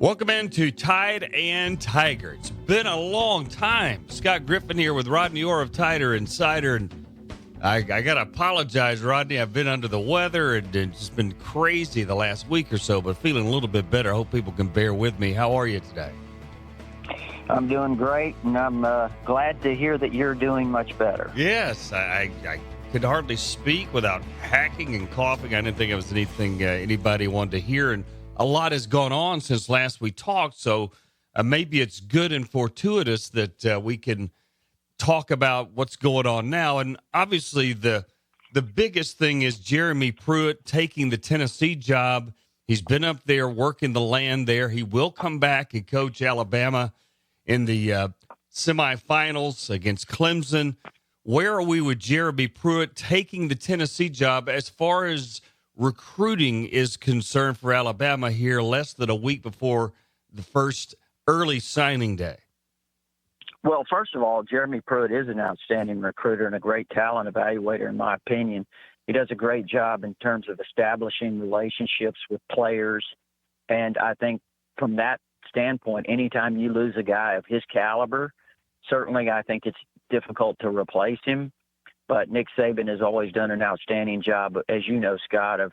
Welcome into Tide and Tiger. It's been a long time. Scott Griffin here with Rodney Orr of Tider and Cider. And I got to apologize, Rodney. I've been under the weather and it's just been crazy the last week or so, but feeling a little bit better. I hope people can bear with me. How are you today? I'm doing great, and I'm glad to hear that you're doing much better. Yes, I could hardly speak without hacking and coughing. I didn't think it was anything anybody wanted to hear, and a lot has gone on since last we talked, so maybe it's good and fortuitous that we can talk about what's going on now. And obviously the biggest thing is Jeremy Pruitt taking the Tennessee job. He's been up there working the land there. He will come back and coach Alabama in the semifinals against Clemson. Where are we with Jeremy Pruitt taking the Tennessee job as far as recruiting is concerned for Alabama here less than a week before the first early signing day? Well, first of all, Jeremy Pruitt is an outstanding recruiter and a great talent evaluator, in my opinion. He does a great job in terms of establishing relationships with players. And I think from that standpoint, anytime you lose a guy of his caliber, certainly I think it's difficult to replace him. But Nick Saban has always done an outstanding job, as you know, Scott, of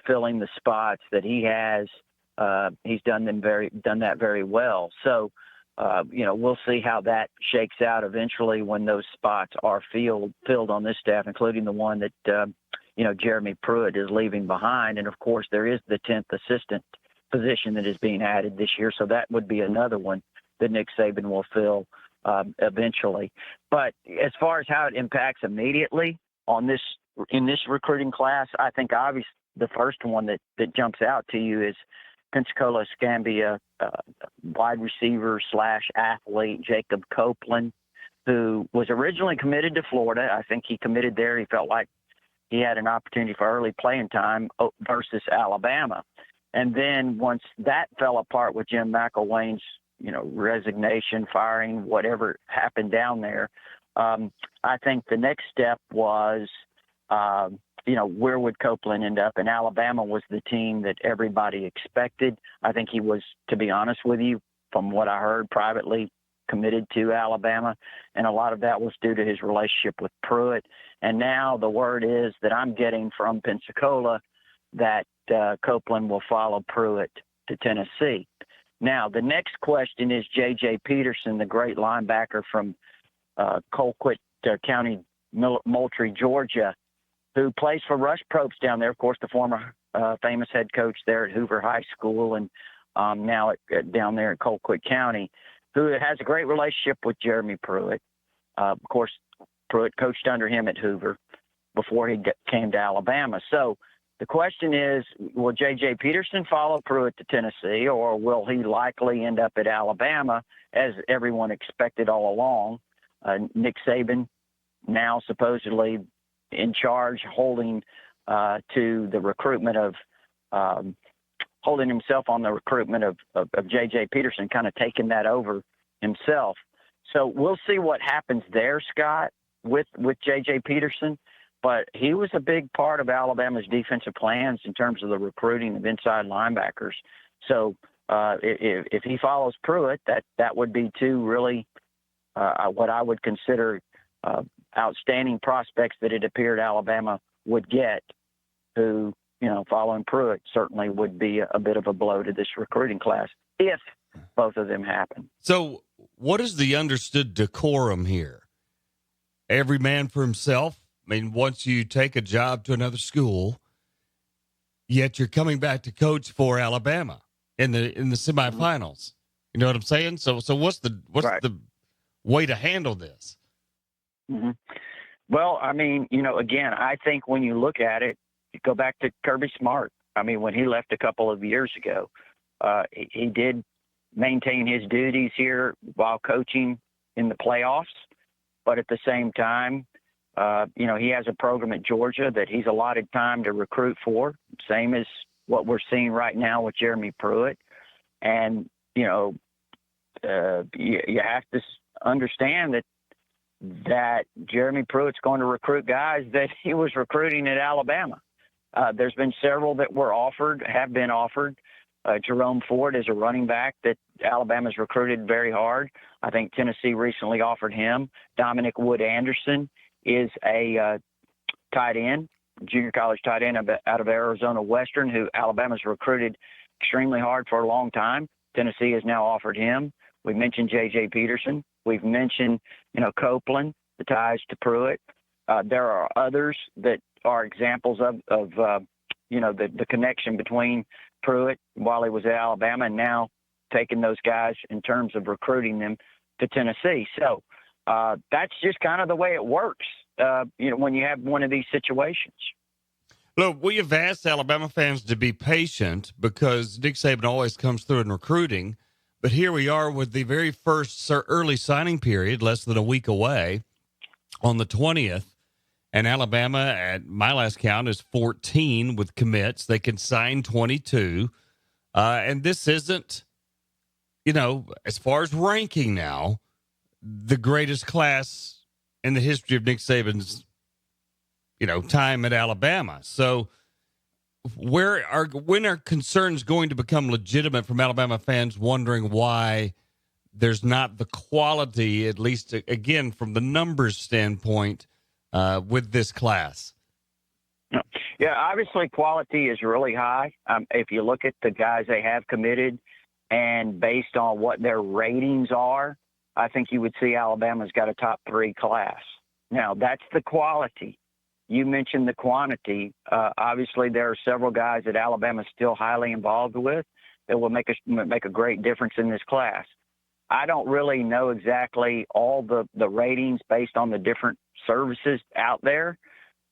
filling the spots that he has. He's done that very well. So, we'll see how that shakes out eventually when those spots are filled on this staff, including the one that Jeremy Pruitt is leaving behind. And of course, there is the 10th assistant position that is being added this year, so that would be another one that Nick Saban will fill eventually. But as far as how it impacts immediately in this recruiting class, I think obviously the first one that jumps out to you is Pensacola Escambia wide receiver / athlete Jacob Copeland, who was originally committed to Florida. I think he committed there. He felt like he had an opportunity for early playing time versus Alabama. And then once that fell apart with Jim McElwain's resignation, firing, whatever happened down there, I think the next step was, where would Copeland end up? And Alabama was the team that everybody expected. I think he was, to be honest with you, from what I heard privately, committed to Alabama. And a lot of that was due to his relationship with Pruitt. And now the word is that I'm getting from Pensacola that Copeland will follow Pruitt to Tennessee. Now, the next question is J.J. Peterson, the great linebacker from Colquitt County, Moultrie, Georgia, who plays for Rush Probst down there, of course, the former famous head coach there at Hoover High School and now down there at Colquitt County, who has a great relationship with Jeremy Pruitt. Of course, Pruitt coached under him at Hoover before he came to Alabama. So the question is, will J.J. Peterson follow Pruitt to Tennessee, or will he likely end up at Alabama, as everyone expected all along? Nick Saban now supposedly in charge, holding to the recruitment of holding himself on the recruitment of J.J. Peterson, kind of taking that over himself. So we'll see what happens there, Scott, with J.J. Peterson. But he was a big part of Alabama's defensive plans in terms of the recruiting of inside linebackers. So if he follows Pruitt, that would be two really what I would consider outstanding prospects that it appeared Alabama would get, who, following Pruitt certainly would be a bit of a blow to this recruiting class if both of them happen. So what is the understood decorum here? Every man for himself? I mean, once you take a job to another school, yet you're coming back to coach for Alabama in the semifinals. You know what I'm saying? So what's Right. the way to handle this? Mm-hmm. Well, I mean, again, I think when you look at it, you go back to Kirby Smart. I mean, when he left a couple of years ago, he did maintain his duties here while coaching in the playoffs. But at the same time, he has a program at Georgia that he's allotted time to recruit for, same as what we're seeing right now with Jeremy Pruitt. And, you have to understand that Jeremy Pruitt's going to recruit guys that he was recruiting at Alabama. There's been several that have been offered. Jerome Ford is a running back that Alabama's recruited very hard. I think Tennessee recently offered him. Dominic Wood Anderson is a tight end, junior college tight end out of Arizona Western, who Alabama's recruited extremely hard for a long time. Tennessee has now offered him. We mentioned J.J. Peterson. We've mentioned, Copeland, the ties to Pruitt. There are others that are examples of the connection between Pruitt while he was at Alabama and now taking those guys in terms of recruiting them to Tennessee. So that's just kind of the way it works, when you have one of these situations. Look, we have asked Alabama fans to be patient because Nick Saban always comes through in recruiting. But here we are with the very first early signing period, less than a week away, on the 20th. And Alabama, at my last count, is 14 with commits. They can sign 22. And this isn't, as far as ranking now, the greatest class in the history of Nick Saban's, time at Alabama. So when are concerns going to become legitimate from Alabama fans wondering why there's not the quality, at least, again, from the numbers standpoint, with this class? Yeah, obviously quality is really high. If you look at the guys they have committed and based on what their ratings are, I think you would see Alabama's got a top 3 class. Now, that's the quality. You mentioned the quantity. Obviously, there are several guys that Alabama's still highly involved with that will make a great difference in this class. I don't really know exactly all the ratings based on the different services out there.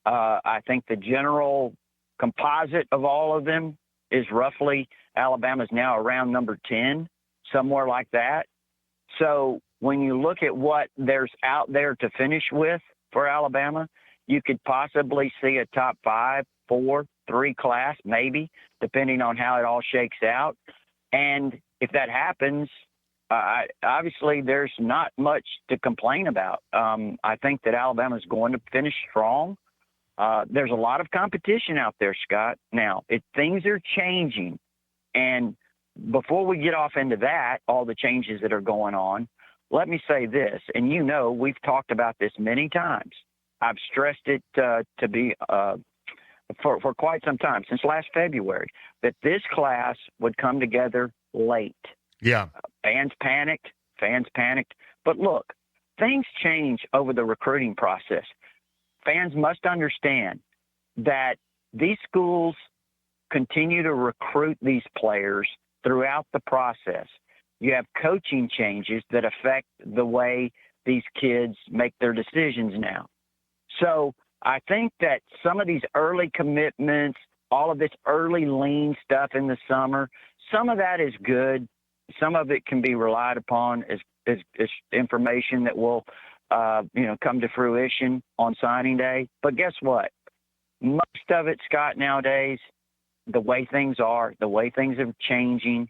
I think the general composite of all of them is roughly Alabama's now around number 10, somewhere like that. So when you look at what there's out there to finish with for Alabama, you could possibly see a top 5, 4, 3 class, maybe, depending on how it all shakes out. And if that happens, obviously there's not much to complain about. I think that Alabama's going to finish strong. There's a lot of competition out there, Scott. Now, things are changing. And before we get off into that, all the changes that are going on, let me say this, and we've talked about this many times. I've stressed it to be for quite some time, since last February, that this class would come together late. Yeah. Fans panicked. But look, things change over the recruiting process. Fans must understand that these schools continue to recruit these players throughout the process. You have coaching changes that affect the way these kids make their decisions now. So I think that some of these early commitments, all of this early lean stuff in the summer, some of that is good. Some of it can be relied upon as information that will, come to fruition on signing day. But guess what? Most of it, Scott, nowadays, the way things are changing,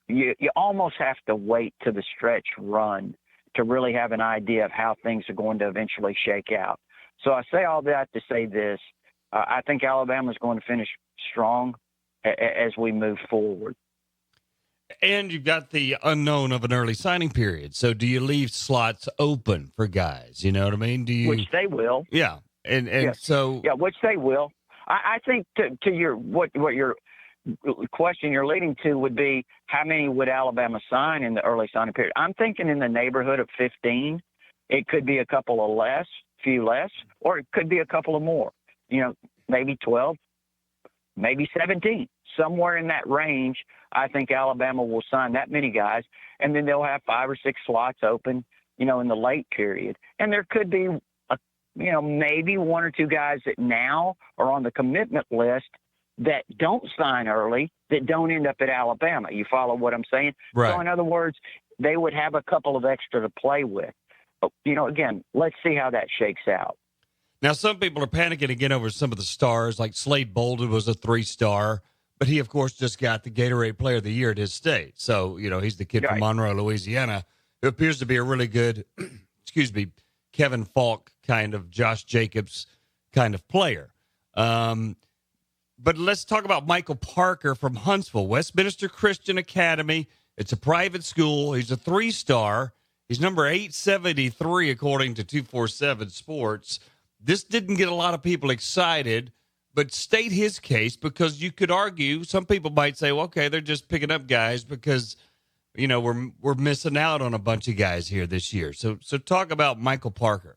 you almost have to wait to the stretch run to really have an idea of how things are going to eventually shake out. So I say all that to say this. I think Alabama's going to finish strong as we move forward. And you've got the unknown of an early signing period. So do you leave slots open for guys? You know what I mean? Which they will. Yeah. And yes. So. Yeah, which they will. I think to your what your question you're leading to would be, how many would Alabama sign in the early signing period? I'm thinking in the neighborhood of 15. It could be a couple of few less, or it could be a couple of more. Maybe 12, maybe 17. Somewhere in that range, I think Alabama will sign that many guys, and then they'll have 5 or 6 slots open, in the late period. And there could be, maybe 1 or 2 guys that now are on the commitment list that don't sign early, that don't end up at Alabama. You follow what I'm saying? Right. So in other words, they would have a couple of extra to play with. But, again, let's see how that shakes out. Now, some people are panicking again over some of the stars, like Slade Bolden was a 3-star, but he, of course, just got the Gatorade Player of the Year at his state. So, he's the kid from Monroe, Louisiana, who appears to be a really good, Kevin Falk kind of, Josh Jacobs kind of player. But let's talk about Michael Parker from Huntsville, Westminster Christian Academy. It's a private school. He's a 3-star. He's number 873, according to 247 Sports. This didn't get a lot of people excited, but state his case, because you could argue, some people might say, well, okay, they're just picking up guys because, we're missing out on a bunch of guys here this year. So talk about Michael Parker.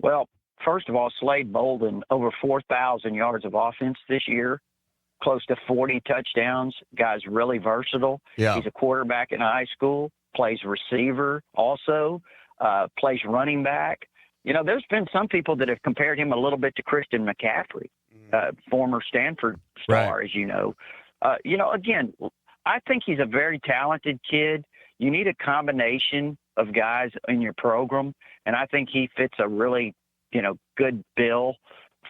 Well, first of all, Slade Bolden, over 4,000 yards of offense this year, close to 40 touchdowns. Guy's really versatile. Yeah. He's a quarterback in high school, plays receiver also, plays running back. There's been some people that have compared him a little bit to Christian McCaffrey, former Stanford star, Right. as you know. Again, I think he's a very talented kid. You need a combination of guys in your program, and I think he fits a really, good bill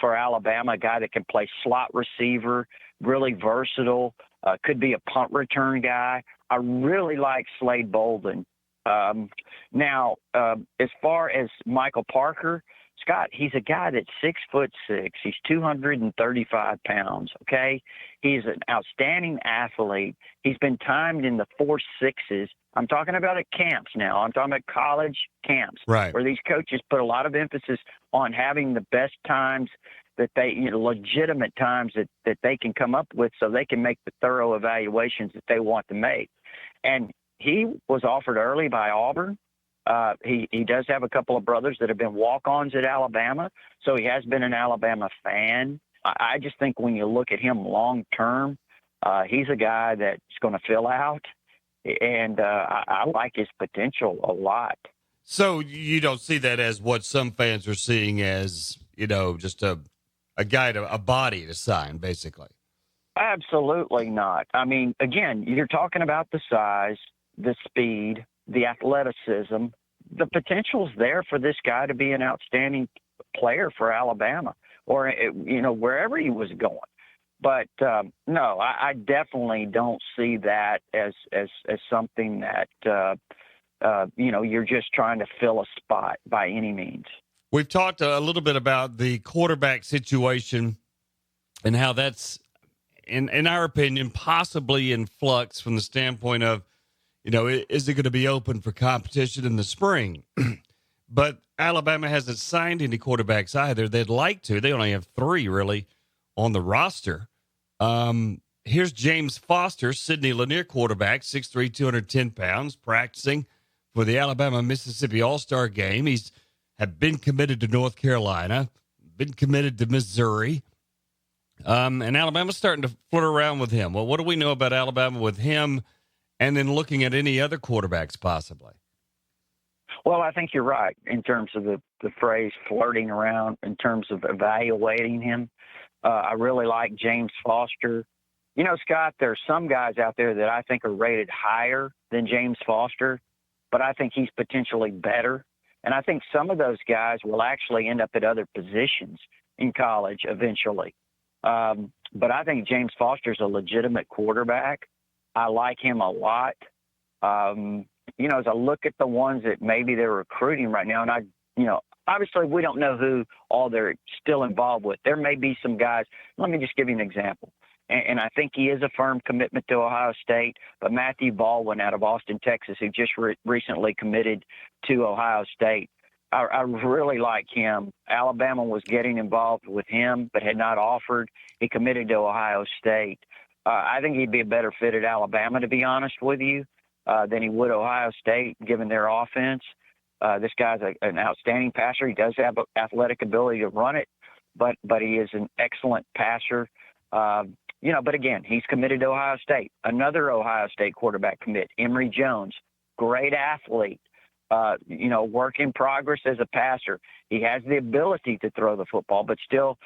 for Alabama, a guy that can play slot receiver, really versatile, could be a punt return guy. I really like Slade Bolden. Now, as far as Michael Parker, Scott, he's a guy that's 6'6". He's 235 pounds. Okay. He's an outstanding athlete. He's been timed in the 4.6s. I'm talking about at camps now. I'm talking about college camps, Right. where these coaches put a lot of emphasis on having the best times that they, legitimate times that they can come up with, so they can make the thorough evaluations that they want to make. And he was offered early by Auburn. He does have a couple of brothers that have been walk-ons at Alabama, so he has been an Alabama fan. I just think when you look at him long-term, he's a guy that's going to fill out, and I like his potential a lot. So you don't see that as what some fans are seeing as, just a guy, a body to sign, basically. Absolutely not. I mean, again, you're talking about the size, the speed, the athleticism. The potential's there for this guy to be an outstanding player for Alabama, or wherever he was going. But no, I definitely don't see that as something that you're just trying to fill a spot by any means. We've talked a little bit about the quarterback situation and how that's, in our opinion, possibly in flux from the standpoint of, is it going to be open for competition in the spring? But Alabama hasn't signed any quarterbacks either. They'd like to. They only have 3 really on the roster. Here's James Foster, Sidney Lanier quarterback, 6'3", 210 pounds, practicing for the Alabama-Mississippi All-Star game. He's had been committed to North Carolina, been committed to Missouri. And Alabama's starting to flirt around with him. Well, what do we know about Alabama with him, and then looking at any other quarterbacks possibly? Well, I think you're right in terms of the phrase flirting around, in terms of evaluating him. I really like James Foster. Scott, there are some guys out there that I think are rated higher than James Foster, but I think he's potentially better. And I think some of those guys will actually end up at other positions in college eventually. But I think James Foster's a legitimate quarterback. I like him a lot. As I look at the ones that maybe they're recruiting right now, and obviously we don't know who all they're still involved with. There may be some guys. Let me just give you an example. And I think he is a firm commitment to Ohio State, but Matthew Baldwin out of Austin, Texas, who just recently committed to Ohio State, I really like him. Alabama was getting involved with him, but had not offered. He committed to Ohio State. I think he'd be a better fit at Alabama, to be honest with you, than he would Ohio State, given their offense. This guy's an outstanding passer. He does have athletic ability to run it, but he is an excellent passer. But again, he's committed to Ohio State. Another Ohio State quarterback commit, Emory Jones, great athlete. Work in progress as a passer. He has the ability to throw the football, but still,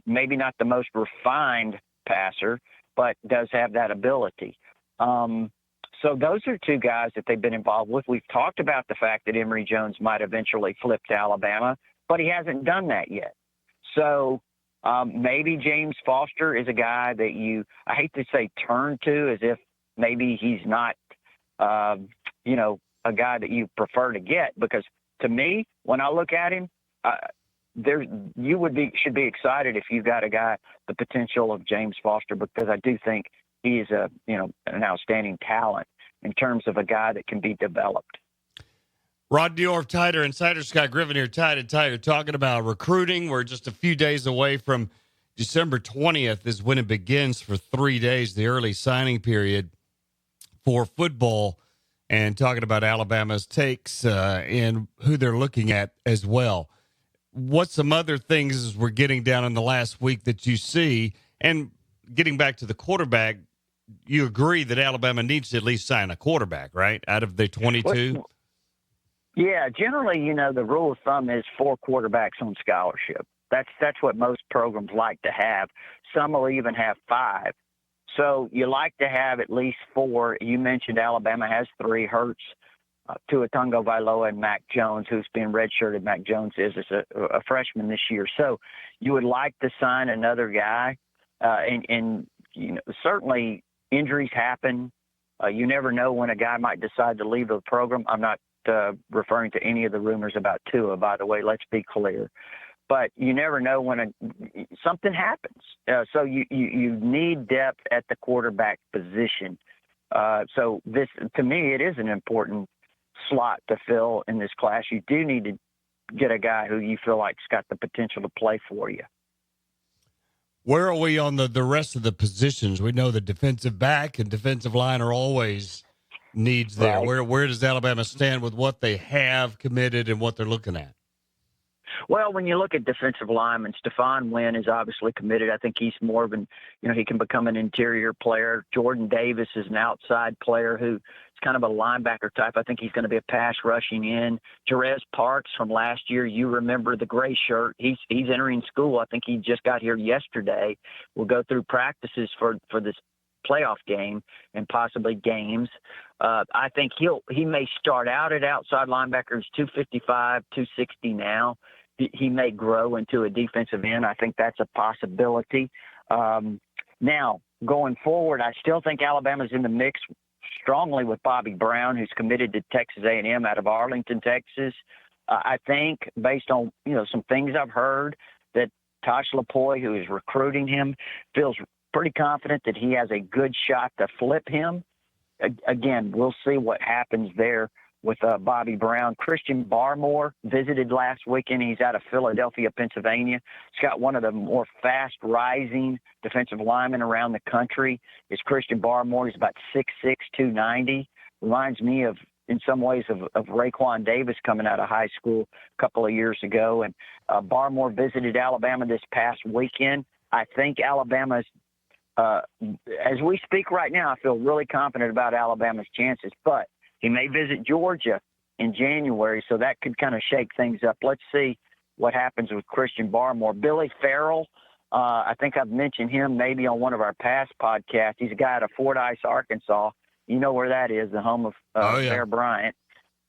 maybe not the most refined passer, but does have that ability. So those are 2 guys that they've been involved with. We've talked about the fact that Emory Jones might eventually flip to Alabama, but he hasn't done that yet. So maybe James Foster is a guy that I hate to say turn to, as if maybe he's not, a guy that you prefer to get, because to me, when I look at him, should be excited if you've got a guy the potential of James Foster, because I do think he is an outstanding talent in terms of a guy that can be developed. Rodney Orr, Tighter Insider, Scott Griffin here, Tighter, talking about recruiting. We're just a few days away from December 20th is when it begins for 3 days, the early signing period for football, and talking about Alabama's takes and who they're looking at as well. What's some other things as we're getting down in the last week that you see? And getting back to the quarterback, you agree that Alabama needs to at least sign a quarterback, right, out of the 22? Yeah, generally, the rule of thumb is 4 quarterbacks on scholarship. That's what most programs like to have. Some will even have 5. So you like to have at least 4. You mentioned Alabama has 3, Hurts, Tua Tagovailoa, and Mac Jones, who's been redshirted. Mac Jones is a freshman this year. So you would like to sign another guy. And certainly injuries happen. You never know when a guy might decide to leave the program. I'm not referring to any of the rumors about Tua, by the way. Let's be clear. But you never know when something happens. So you need depth at the quarterback position. So this, to me, it is an important slot to fill in this class. You do need to get a guy who you feel like's got the potential to play for you. Where are we on the rest of the positions? We know the defensive back and defensive line are always needs there. Right. Where does Alabama stand with what they have committed and what they're looking at? Well, when you look at defensive linemen, Stephon Wynn is obviously committed. I think he's more of he can become an interior player. Jordan Davis is an outside player who is kind of a linebacker type. I think he's going to be a pass rushing in. Jerez Parks from last year, you remember the gray shirt. He's entering school. I think he just got here yesterday. We'll go through practices for this playoff game and possibly games. I think he may start out at outside linebacker. He's 255, 260 now. He may grow into a defensive end. I think that's a possibility. Now, going forward, I still think Alabama's in the mix strongly with Bobby Brown, who's committed to Texas A&M out of Arlington, Texas. I think, based on some things I've heard, that Tosh Lapoy, who is recruiting him, feels pretty confident that he has a good shot to flip him. Again, we'll see what happens there with Bobby Brown. Christian Barmore visited last weekend. He's out of Philadelphia, Pennsylvania. He's got one of the more fast-rising defensive linemen around the country. Is Christian Barmore. He's about 6'6", 290. Reminds me of, in some ways, of Raekwon Davis coming out of high school a couple of years ago. And Barmore visited Alabama this past weekend. I think Alabama's, as we speak right now, I feel really confident about Alabama's chances, but he may visit Georgia in January, so that could kind of shake things up. Let's see what happens with Christian Barmore. Billy Farrell, I think I've mentioned him maybe on one of our past podcasts. He's a guy out of Fordyce, Arkansas. You know where that is, the home of Bear Bryant.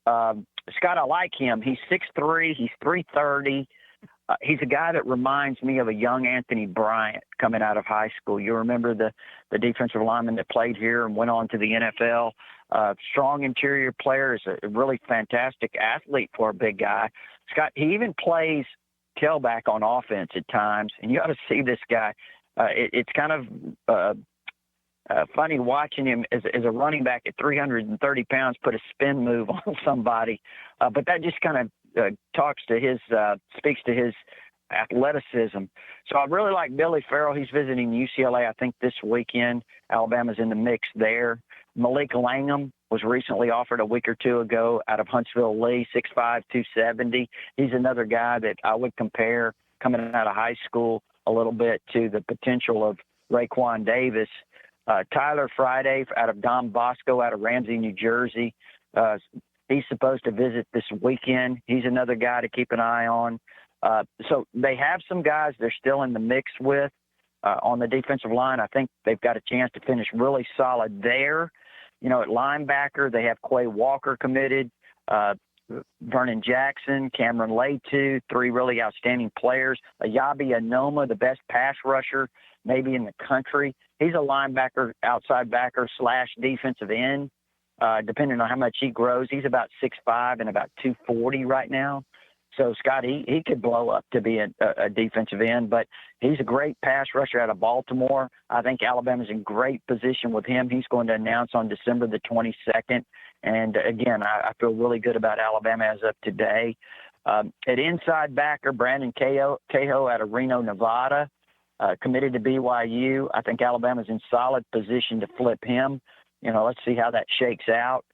Scott, I like him. He's 6'3", he's 330. He's a guy that reminds me of a young Anthony Bryant coming out of high school. You remember the defensive lineman that played here and went on to the NFL. Strong interior player, is a really fantastic athlete for a big guy. Scott, he even plays tailback on offense at times, and you ought to see this guy. It's kind of funny watching him as a running back at 330 pounds put a spin move on somebody, but that just kind of speaks to his athleticism. So I really like Billy Farrell. He's visiting UCLA, I think, this weekend. Alabama's in the mix there. Malik Langham was recently offered a week or two ago out of Huntsville Lee, 6'5", 270. He's another guy that I would compare coming out of high school a little bit to the potential of Raekwon Davis. Tyler Friday out of Don Bosco out of Ramsey, New Jersey. He's supposed to visit this weekend. He's another guy to keep an eye on. So they have some guys they're still in the mix with on the defensive line. I think they've got a chance to finish really solid there. At linebacker, they have Quay Walker committed, Vernon Jackson, Cameron Latu, 3 really outstanding players. Ayabi Anoma, the best pass rusher maybe in the country. He's a linebacker, outside backer / defensive end. Depending on how much he grows, he's about 6'5" and about 240 right now. So, Scott, he could blow up to be a defensive end, but he's a great pass rusher out of Baltimore. I think Alabama's in great position with him. He's going to announce on December the 22nd. And, again, I feel really good about Alabama as of today. At inside backer, Brandon Cahill out of Reno, Nevada, committed to BYU. I think Alabama's in solid position to flip him. Let's see how that shakes out.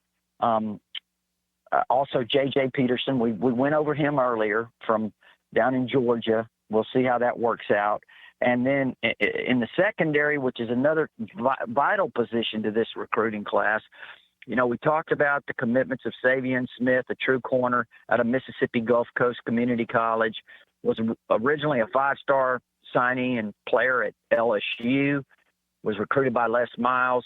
Also, J.J. Peterson, we went over him earlier from down in Georgia. We'll see how that works out. And then in the secondary, which is another vital position to this recruiting class, we talked about the commitments of Savion Smith, a true corner out of Mississippi Gulf Coast Community College, was originally a 5-star signing and player at LSU, was recruited by Les Miles.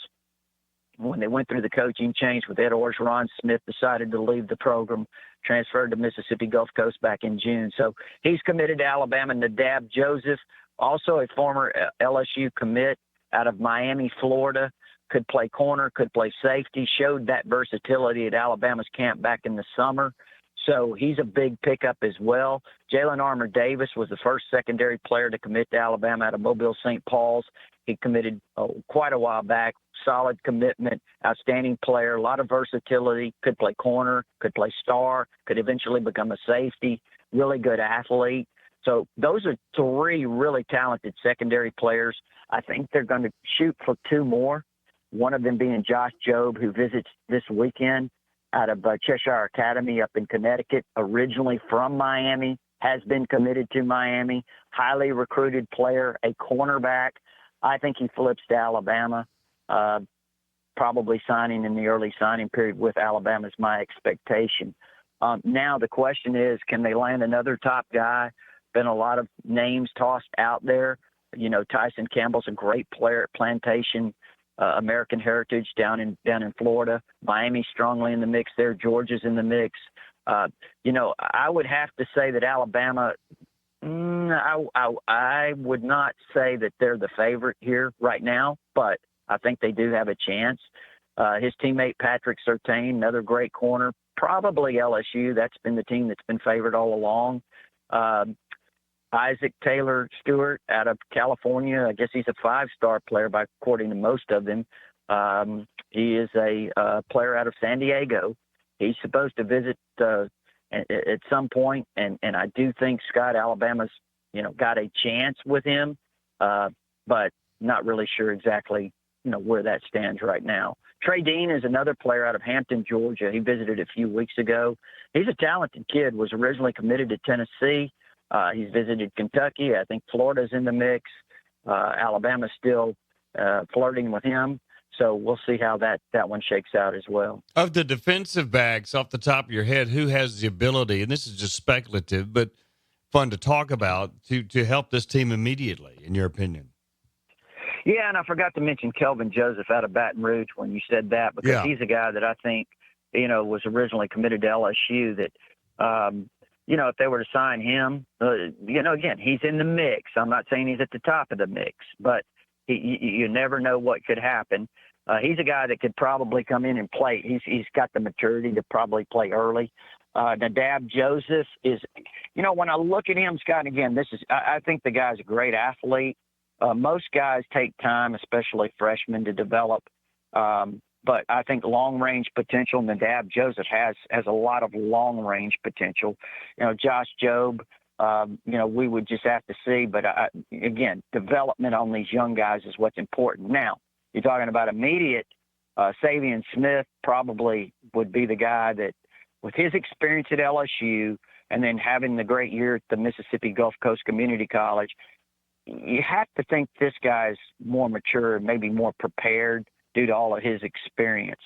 When they went through the coaching change with Ed Orgeron, Smith decided to leave the program, transferred to Mississippi Gulf Coast back in June. So he's committed to Alabama. Nadab Joseph, also a former LSU commit out of Miami, Florida, could play corner, could play safety, showed that versatility at Alabama's camp back in the summer. So he's a big pickup as well. Jalen Armour Davis was the first secondary player to commit to Alabama out of Mobile, St. Paul's. He committed quite a while back. Solid commitment, outstanding player, a lot of versatility, could play corner, could play star, could eventually become a safety, really good athlete. So those are 3 really talented secondary players. I think they're going to shoot for 2 more, one of them being Josh Jobe, who visits this weekend out of Cheshire Academy up in Connecticut, originally from Miami, has been committed to Miami, highly recruited player, a cornerback. I think he flips to Alabama, probably signing in the early signing period with Alabama is my expectation. Now the question is, can they land another top guy? Been a lot of names tossed out there. Tyson Campbell's a great player at Plantation, American Heritage down in Florida. Miami's strongly in the mix there. Georgia's in the mix. I would have to say that Alabama, I would not say that they're the favorite here right now, but I think they do have a chance. His teammate Patrick Surtain, another great corner, probably LSU. That's been the team that's been favored all along. Isaac Taylor Stewart out of California. I guess he's a 5-star player according to most of them. He is a player out of San Diego. He's supposed to visit at some point, and I do think Scott, Alabama's got a chance with him, but not really sure exactly where that stands right now. Trey Dean is another player out of Hampton, Georgia. He visited a few weeks ago. He's a talented kid, was originally committed to Tennessee. He's visited Kentucky. I think Florida's in the mix. Alabama's still flirting with him. So we'll see how that one shakes out as well. Of the defensive backs, off the top of your head, who has the ability, and this is just speculative, but fun to talk about, to help this team immediately, in your opinion? Yeah, and I forgot to mention Kelvin Joseph out of Baton Rouge when you said that, because he's a guy that I think, was originally committed to LSU that, if they were to sign him, again, he's in the mix. I'm not saying he's at the top of the mix, but you never know what could happen. He's a guy that could probably come in and play. He's got the maturity to probably play early. Nadab Joseph is, when I look at him, Scott, again, I think the guy's a great athlete. Most guys take time, especially freshmen, to develop. But I think long-range potential, Nadab Joseph has a lot of long-range potential. Josh Jobe, we would just have to see. But, again, development on these young guys is what's important. Now, you're talking about immediate. Savion Smith probably would be the guy that, with his experience at LSU and then having the great year at the Mississippi Gulf Coast Community College, you have to think this guy's more mature, maybe more prepared due to all of his experience.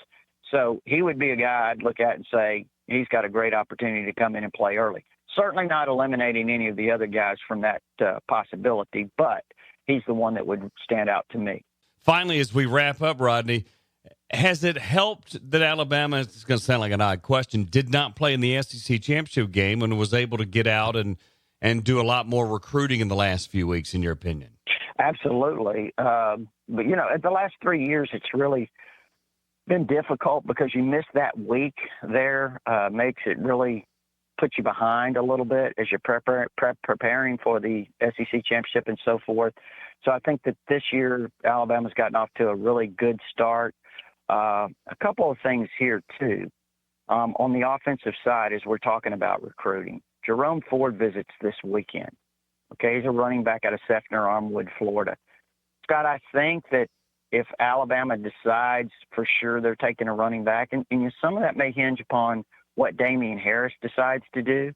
So he would be a guy I'd look at and say he's got a great opportunity to come in and play early. Certainly not eliminating any of the other guys from that possibility, but he's the one that would stand out to me. Finally, as we wrap up, Rodney, has it helped that Alabama, it's going to sound like an odd question, did not play in the SEC championship game and was able to get out and do a lot more recruiting in the last few weeks, in your opinion? Absolutely. But, at the last 3 years, it's really been difficult because you miss that week there, makes it really put you behind a little bit as you're preparing for the SEC championship and so forth. So I think that this year Alabama's gotten off to a really good start. A couple of things here too. On the offensive side, as we're talking about recruiting, Jerome Ford visits this weekend. Okay, he's a running back out of Sefner Armwood, Florida. Scott, I think that if Alabama decides for sure they're taking a running back, and some of that may hinge upon what Damian Harris decides to do.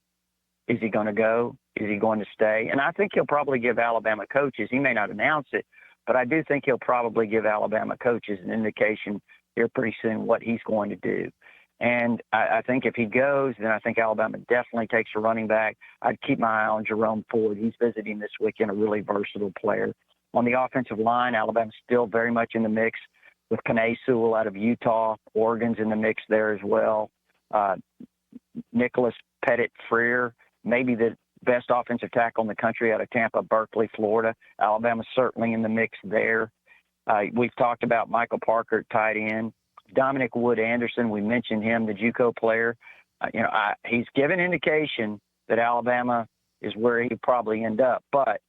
Is he going to go? Is he going to stay? And I think he'll probably give Alabama coaches, he may not announce it, but I do think he'll probably give Alabama coaches an indication here pretty soon what he's going to do. And I think if he goes, then I think Alabama definitely takes a running back. I'd keep my eye on Jerome Ford. He's visiting this weekend, a really versatile player. On the offensive line, Alabama's still very much in the mix with Penei Sewell out of Utah. Oregon's in the mix there as well. Nicholas Pettit-Freer, maybe the best offensive tackle in the country out of Tampa, Berkeley, Florida. Alabama's certainly in the mix there. We've talked about Michael Parker at tight end. Dominic Wood-Anderson, we mentioned him, the JUCO player. He's given indication that Alabama is where he'd probably end up, but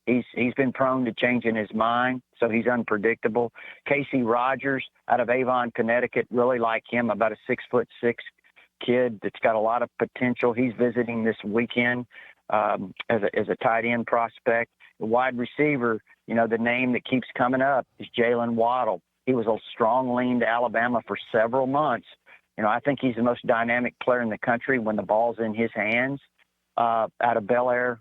he's been prone to changing his mind, so he's unpredictable. Casey Rogers out of Avon, Connecticut, really like him, about a 6'6" kid that's got a lot of potential. He's visiting this weekend as a tight end prospect. The wide receiver, the name that keeps coming up is Jalen Waddle. He was a strong lean to Alabama for several months. I think he's the most dynamic player in the country when the ball's in his hands, out of Bel Air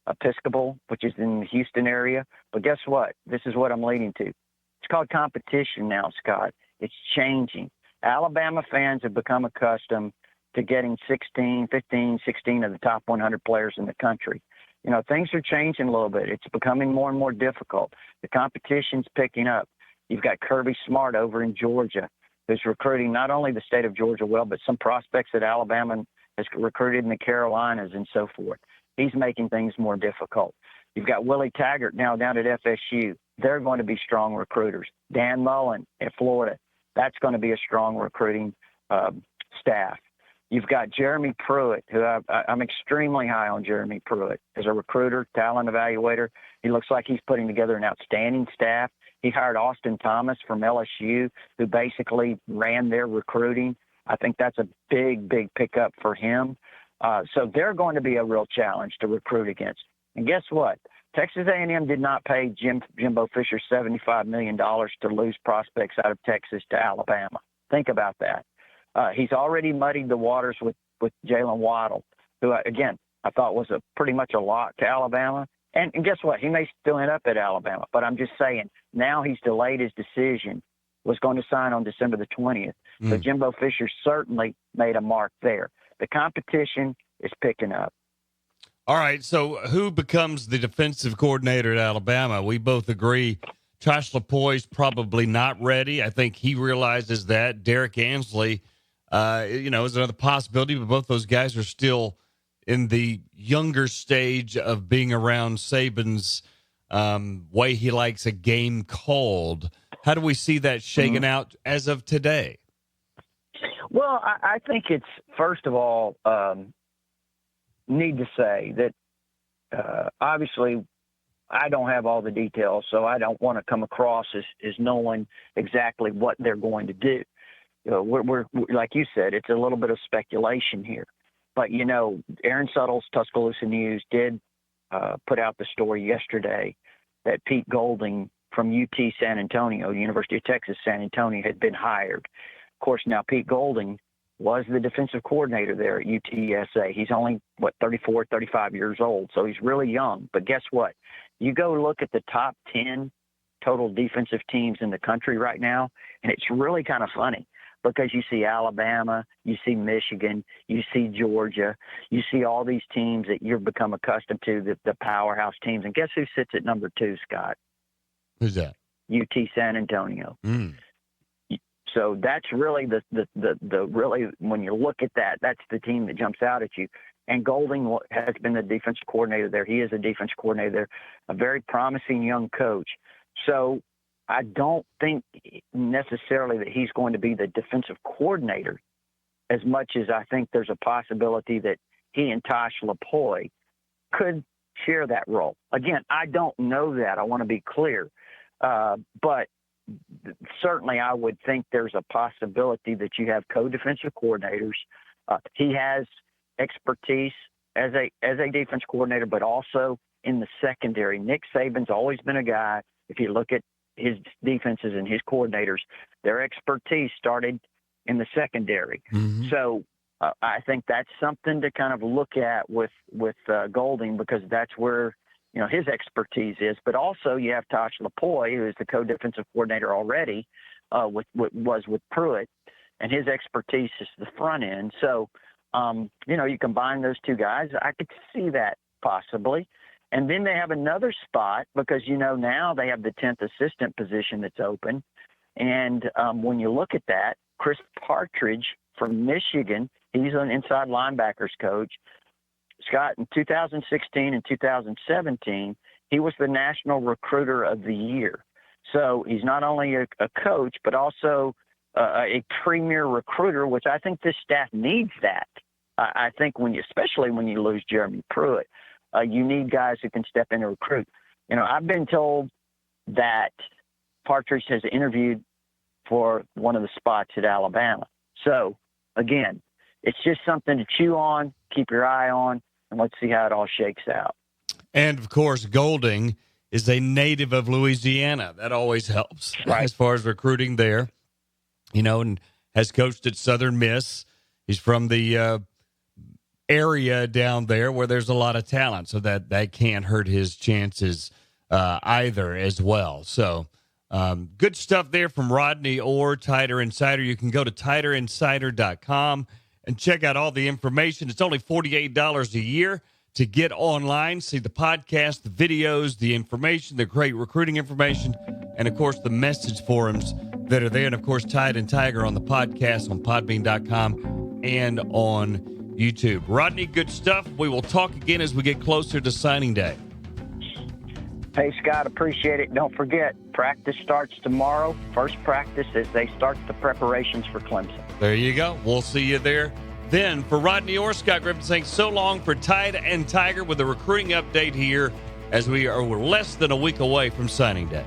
Episcopal, which is in the Houston area. But guess what? This is what I'm leading to. It's called competition now, Scott. It's changing. Alabama fans have become accustomed to getting 15, 16 of the top 100 players in the country. Things are changing a little bit. It's becoming more and more difficult. The competition's picking up. You've got Kirby Smart over in Georgia, who's recruiting not only the state of Georgia well, but some prospects that Alabama has recruited in the Carolinas and so forth. He's making things more difficult. You've got Willie Taggart now down at FSU. They're going to be strong recruiters. Dan Mullen at Florida. That's going to be a strong recruiting staff. You've got Jeremy Pruitt, who I'm extremely high on Jeremy Pruitt as a recruiter, talent evaluator. He looks like he's putting together an outstanding staff. He hired Austin Thomas from LSU, who basically ran their recruiting. I think that's a big, big pickup for him. So they're going to be a real challenge to recruit against. And guess what? Texas A&M did not pay Jimbo Fisher $75 million to lose prospects out of Texas to Alabama. Think about that. He's already muddied the waters with Jalen Waddle, who, again, I thought was pretty much a lock to Alabama. And guess what? He may still end up at Alabama. But I'm just saying, now he's delayed his decision, was going to sign on December the 20th. So Jimbo Fisher certainly made a mark there. The competition is picking up. All right, so who becomes the defensive coordinator at Alabama? We both agree Josh Lapoy's probably not ready. I think he realizes that. Derek Ansley, is another possibility, but both those guys are still in the younger stage of being around Saban's way he likes a game called. How do we see that shaken out as of today? Well, I think it's, first of all, need to say that obviously I don't have all the details, so I don't want to come across as knowing exactly what they're going to do. We're like you said, it's a little bit of speculation here. But, Aaron Suttle's Tuscaloosa News did put out the story yesterday that Pete Golding from UT San Antonio, University of Texas San Antonio, had been hired. Of course, now Pete Golding was the defensive coordinator there at UTSA. He's only, 34, 35 years old, so he's really young. But guess what? You go look at the top 10 total defensive teams in the country right now, and it's really kind of funny because you see Alabama, you see Michigan, you see Georgia, you see all these teams that you've become accustomed to, the powerhouse teams. And guess who sits at number 2, Scott? Who's that? UT San Antonio. So that's really the really, when you look at that, that's the team that jumps out at you. And Golding has been the defensive coordinator there. He is a defensive coordinator there, a very promising young coach. So I don't think necessarily that he's going to be the defensive coordinator as much as I think there's a possibility that he and Tosh LaPoy could share that role. Again, I don't know that. I want to be clear. But certainly I would think there's a possibility that you have co-defensive coordinators. He has expertise as a defense coordinator, but also in the secondary. Nick Saban's always been a guy, if you look at his defenses and his coordinators, their expertise started in the secondary. Mm-hmm. So I think that's something to kind of look at with Golding, because that's where, you know, his expertise is. But also you have Tosh LaPoy, who is the co-defensive coordinator already, was with Pruitt, and his expertise is the front end. So, you know, you combine those two guys, I could see that possibly. And then they have another spot because, you know, now they have the 10th assistant position that's open. And when you look at that, Chris Partridge from Michigan, he's an inside linebackers coach. Scott, in 2016 and 2017, he was the National Recruiter of the Year. So he's not only a coach, but also a premier recruiter, which I think this staff needs that. I think especially when you lose Jeremy Pruitt, you need guys who can step in and recruit. You know, I've been told that Partridge has interviewed for one of the spots at Alabama. So, again, it's just something to chew on, keep your eye on, and let's see how it all shakes out. And, of course, Golding is a native of Louisiana. That always helps as far as recruiting there, you know, and has coached at Southern Miss. He's from the area down there where there's a lot of talent, so that can't hurt his chances either as well. So good stuff there from Rodney Orr, Tighter Insider. You can go to TighterInsider.com and check out all the information. It's only $48 a year to get online, see the podcast, the videos, the information, the great recruiting information, and, of course, the message forums that are there. And, of course, Tide and Tiger on the podcast on podbean.com and on YouTube. Rodney, good stuff. We will talk again as we get closer to signing day. Hey, Scott, appreciate it. Don't forget, practice starts tomorrow. First practice as they start the preparations for Clemson. There you go. We'll see you there. Then, for Rodney Orr, Scott Griffin saying so long for Tide and Tiger with a recruiting update here as we're less than a week away from signing day.